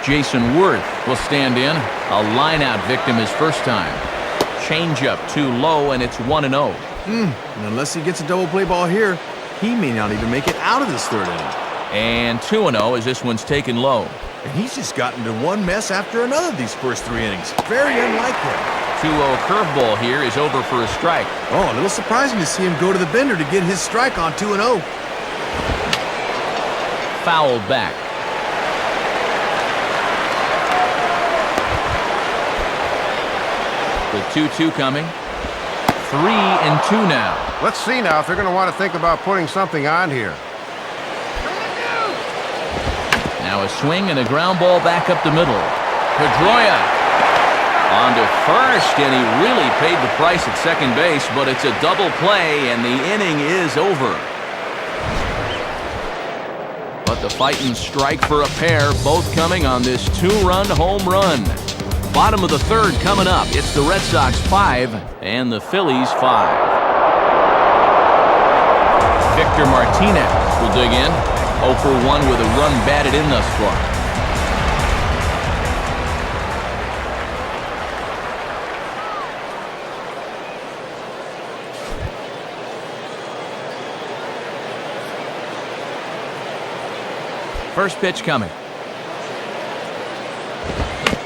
Jason Worth will stand in. A line-out victim his first time. Changeup too low, and it's 1-0. And unless he gets a double play ball here, he may not even make it out of this third inning. And 2-0 as this one's taken low. And he's just gotten into one mess after another these first 3 innings. Very unlike him. 2-0 curveball here is over for a strike. Oh, a little surprising to see him go to the bender to get his strike on 2-0. Fouled back. The 2-2 coming. 3-2 now. Let's see now if they're going to want to think about putting something on here. Now a swing and a ground ball back up the middle. Pedroia on to first, and he really paid the price at second base, but it's a double play, and the inning is over. But the fighting strike for a pair, both coming on this 2-run home run. Bottom of the third coming up. It's the Red Sox 5 and the Phillies 5. Victor Martinez will dig in. 0 for 1 with a run batted in thus far. First pitch coming.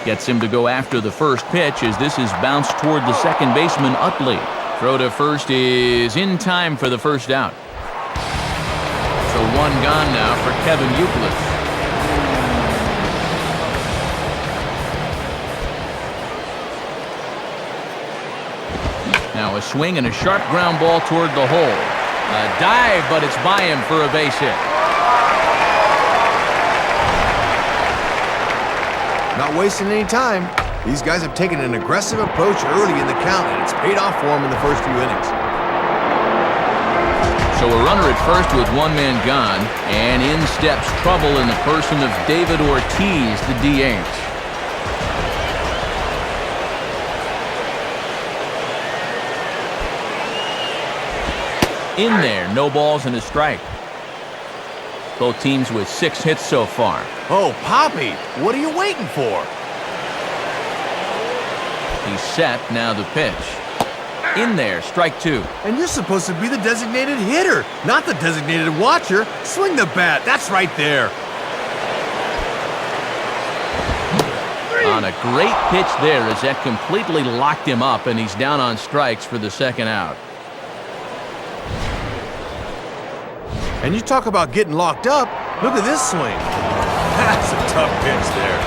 Gets him to go after the first pitch as this is bounced toward the second baseman, Utley. Throw to first is in time for the first out. So 1 gone now for Kevin Youkilis. Now a swing and a sharp ground ball toward the hole. A dive, but it's by him for a base hit. Not wasting any time. These guys have taken an aggressive approach early in the count, and it's paid off for them in the first few innings. So a runner at first with 1 man gone, and in steps trouble in the person of David Ortiz, the DH. In there, no balls and a strike. Both teams with 6 hits so far. Oh, Poppy, what are you waiting for? He's set, now the pitch. In there, strike 2. And you're supposed to be the designated hitter, not the designated watcher. Swing the bat, that's right there. On a great pitch there as that completely locked him up, and he's down on strikes for the second out. And you talk about getting locked up, look at this swing. That's a tough pitch there.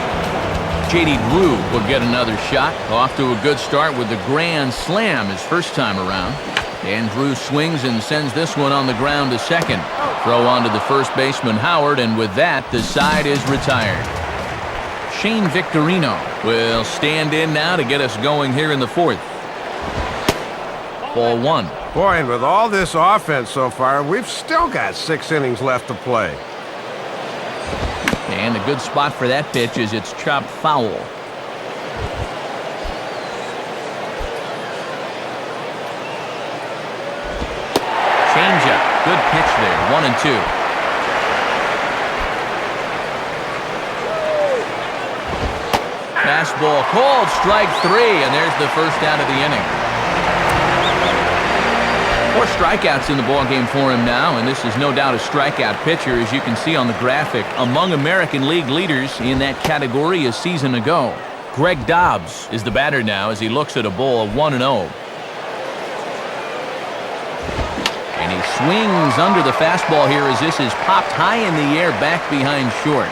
J.D. Drew will get another shot. Off to a good start with the grand slam his first time around. And Drew swings and sends this one on the ground to second. Throw on to the first baseman, Howard, and with that, the side is retired. Shane Victorino will stand in now to get us going here in the 4th. Ball 1. Boy, and with all this offense so far, we've still got 6 innings left to play. And a good spot for that pitch is it's chopped foul. Changeup. Good pitch there. 1-2. Fastball called. Strike 3. And there's the first out of the inning. 4 strikeouts in the ballgame for him now, and this is no doubt a strikeout pitcher, as you can see on the graphic. Among American League leaders in that category a season ago. Greg Dobbs is the batter now as he looks at a ball of 1-0. And he swings under the fastball here as this is popped high in the air back behind short.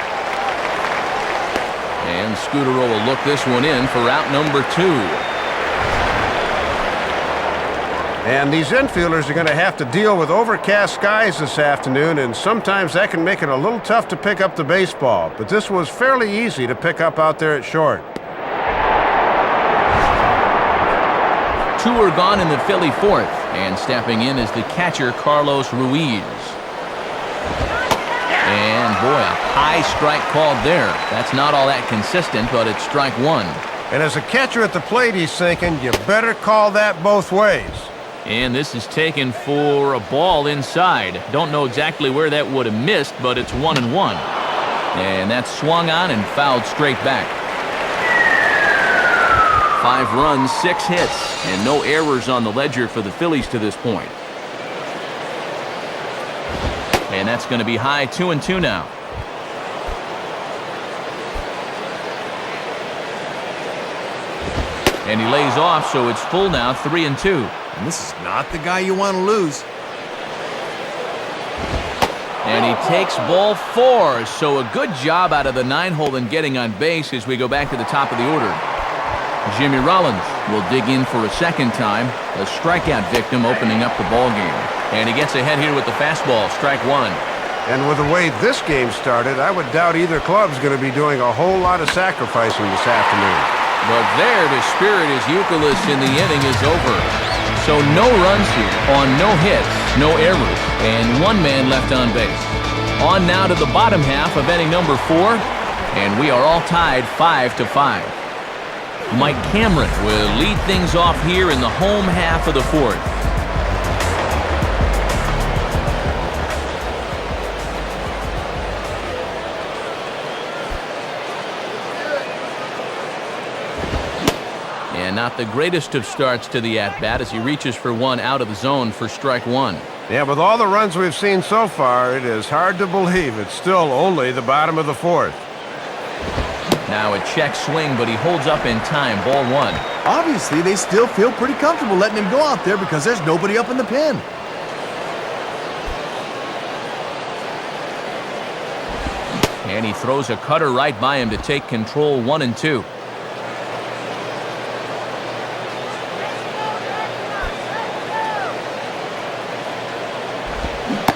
And Scutaro will look this one in for out number 2. And these infielders are going to have to deal with overcast skies this afternoon, and sometimes that can make it a little tough to pick up the baseball. But this was fairly easy to pick up out there at short. 2 are gone in the Philly 4th, and stepping in is the catcher, Carlos Ruiz. And boy, a high strike called there. That's not all that consistent, but it's strike 1. And as a catcher at the plate, he's thinking, you better call that both ways. And this is taken for a ball inside. Don't know exactly where that would have missed, but it's 1-1. And that's swung on and fouled straight back. 5 runs, 6 hits, and no errors on the ledger for the Phillies to this point. And that's going to be high 2-2 now. And he lays off, so it's full now, 3-2. And this is not the guy you want to lose. And he takes ball 4, so a good job out of the 9-hole in getting on base as we go back to the top of the order. Jimmy Rollins will dig in for a second time, a strikeout victim opening up the ball game. And he gets ahead here with the fastball, strike 1. And with the way this game started, I would doubt either club's going to be doing a whole lot of sacrificing this afternoon. But there, the spirit is Euclid in the inning is over. So no runs here on no hits, no errors, and 1 man left on base. On now to the bottom half of inning number 4, and we are all tied 5-5. Mike Cameron will lead things off here in the home half of the 4th. And not the greatest of starts to the at-bat as he reaches for 1 out of the zone for strike 1. Yeah, with all the runs we've seen so far, it is hard to believe it's still only the bottom of the 4th. Now a check swing, but he holds up in time, ball 1. Obviously, they still feel pretty comfortable letting him go out there because there's nobody up in the pen. And he throws a cutter right by him to take control, 1-2.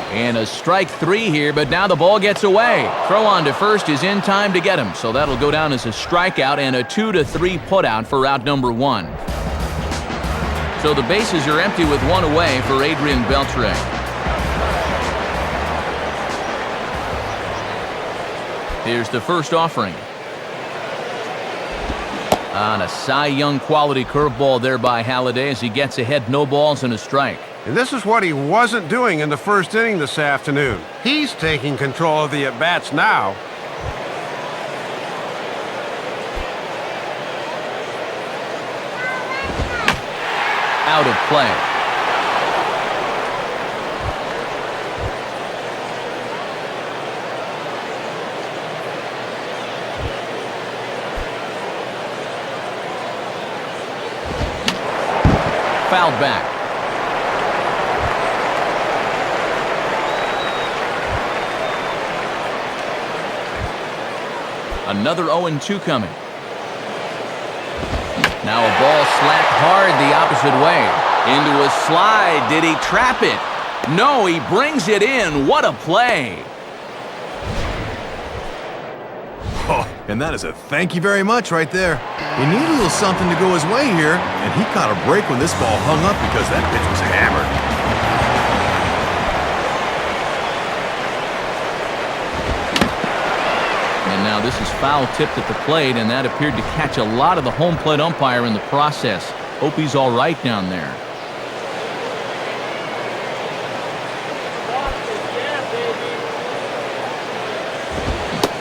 And a strike 3 here, but now the ball gets away. Throw on to first is in time to get him, so that'll go down as a strikeout and a 2-3 putout for out number 1. So the bases are empty with 1 away for Adrian Beltre. Here's the first offering. On a Cy Young quality curveball there by Halladay as he gets ahead, no balls and a strike. And this is what he wasn't doing in the first inning this afternoon. He's taking control of the at-bats now. Out of play. Fouled back. Another 0-2 coming. Now a ball slapped hard the opposite way. Into a slide. Did he trap it? No, he brings it in. What a play. Oh, and that is a thank you very much right there. He needed a little something to go his way here, and he caught a break when this ball hung up because that pitch was hammered. Now this is foul tipped at the plate, and that appeared to catch a lot of the home plate umpire in the process. Hope he's all right down there.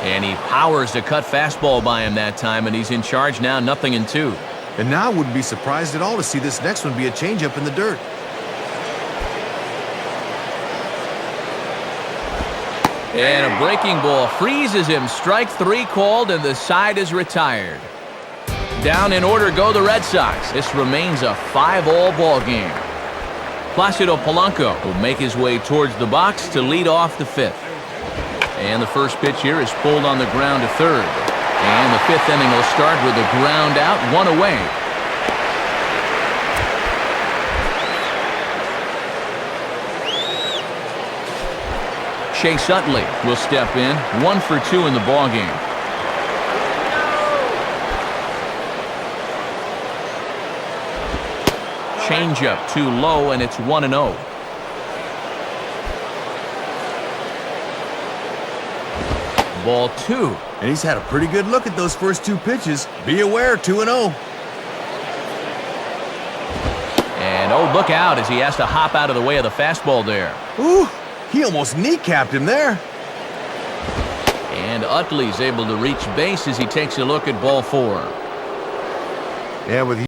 And he powers the cut fastball by him that time, and he's in charge now, 0-2. And now I wouldn't be surprised at all to see this next one be a changeup in the dirt. And a breaking ball freezes him. Strike 3 called, and the side is retired. Down in order go the Red Sox. This remains a 5-all ball game. Placido Polanco will make his way towards the box to lead off the 5th. And the first pitch here is pulled on the ground to 3rd. And the 5th inning will start with a ground out, 1 away. Chase Utley will step in, 1 for 2 in the ballgame. Changeup too low, and it's 1-0. Ball 2. And he's had a pretty good look at those first 2 pitches. Be aware, 2-0. And oh, look out as he has to hop out of the way of the fastball there. Ooh, he almost kneecapped him there. And Utley's able to reach base as he takes a look at ball 4. Yeah, with